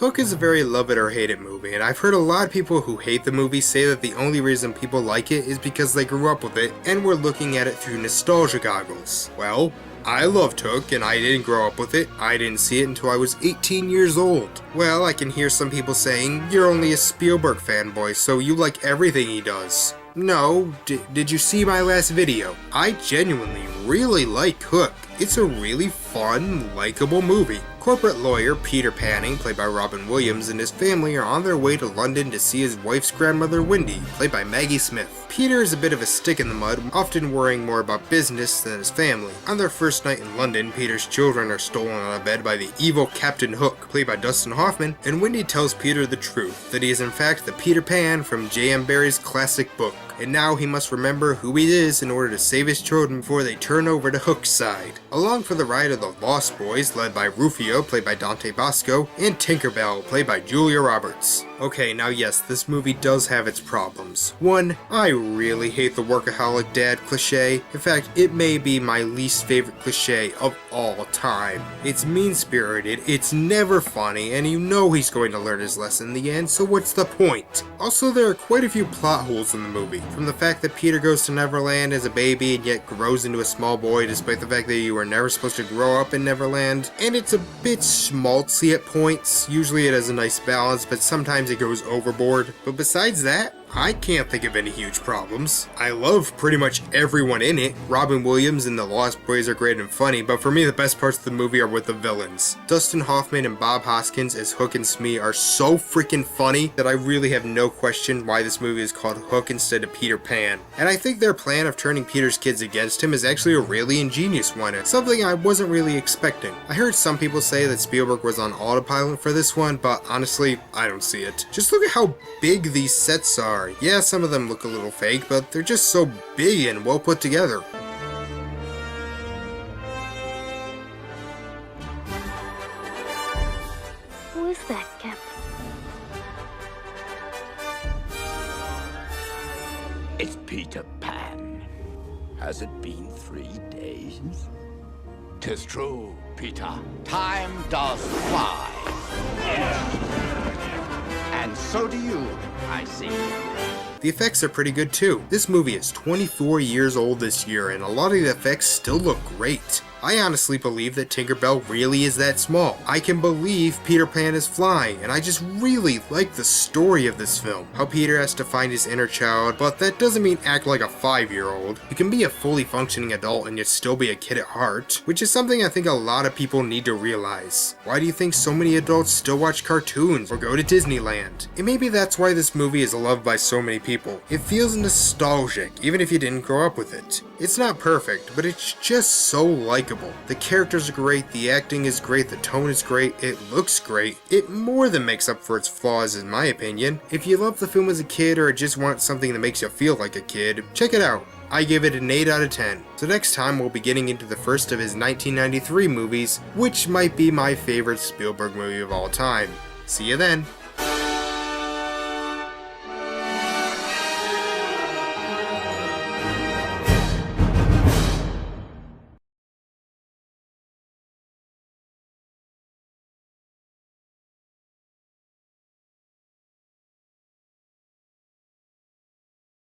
Hook is a very love it or hate it movie, and I've heard a lot of people who hate the movie say that the only reason people like it is because they grew up with it and were looking at it through nostalgia goggles. Well, I loved Hook, and I didn't grow up with it. I didn't see it until I was 18 years old. Well, I can hear some people saying, you're only a Spielberg fanboy, so you like everything he does. No, did you see my last video? I genuinely really like Hook. It's a really fun, likable movie. Corporate lawyer Peter Panning, played by Robin Williams, and his family are on their way to London to see his wife's grandmother Wendy, played by Maggie Smith. Peter is a bit of a stick in the mud, often worrying more about business than his family. On their first night in London, Peter's children are stolen out of bed by the evil Captain Hook, played by Dustin Hoffman, and Wendy tells Peter the truth, that he is in fact the Peter Pan from J.M. Barrie's classic book. And now he must remember who he is in order to save his children before they turn over to Hook's side. Along for the ride are the Lost Boys, led by Rufio, played by Dante Bosco, and Tinkerbell, played by Julia Roberts. Okay, now yes, this movie does have its problems. One, I really hate the workaholic dad cliche. In fact, it may be my least favorite cliche of all time. It's mean-spirited, it's never funny, and you know he's going to learn his lesson in the end, so what's the point? Also, there are quite a few plot holes in the movie. From the fact that Peter goes to Neverland as a baby and yet grows into a small boy despite the fact that you were never supposed to grow up in Neverland, and it's a bit schmaltzy at points. Usually it has a nice balance, but sometimes it goes overboard. But besides that, I can't think of any huge problems. I love pretty much everyone in it. Robin Williams and the Lost Boys are great and funny, but for me the best parts of the movie are with the villains. Dustin Hoffman and Bob Hoskins as Hook and Smee are so freaking funny that I really have no question why this movie is called Hook instead of Peter Pan. And I think their plan of turning Peter's kids against him is actually a really ingenious one. It's something I wasn't really expecting. I heard some people say that Spielberg was on autopilot for this one, but honestly, I don't see it. Just look at how big these sets are. Yeah, some of them look a little fake, but they're just so big and well put together. Who is that, Captain? It's Peter Pan. Has it been 3 days? 'Tis true, Peter. Time does fly. And so do you, I see. The effects are pretty good too. This movie is 24 years old this year, and a lot of the effects still look great. I honestly believe that Tinkerbell really is that small. I can believe Peter Pan is flying, and I just really like the story of this film. How Peter has to find his inner child, but that doesn't mean act like a 5-year-old. You can be a fully functioning adult and yet still be a kid at heart, which is something I think a lot of people need to realize. Why do you think so many adults still watch cartoons or go to Disneyland? And maybe that's why this movie is loved by so many people. It feels nostalgic, even if you didn't grow up with it. It's not perfect, but it's just so likable. The characters are great, the acting is great, the tone is great, it looks great. It more than makes up for its flaws in my opinion. If you love the film as a kid or just want something that makes you feel like a kid, check it out. I give it an 8 out of 10. So next time we'll be getting into the first of his 1993 movies, which might be my favorite Spielberg movie of all time. See you then.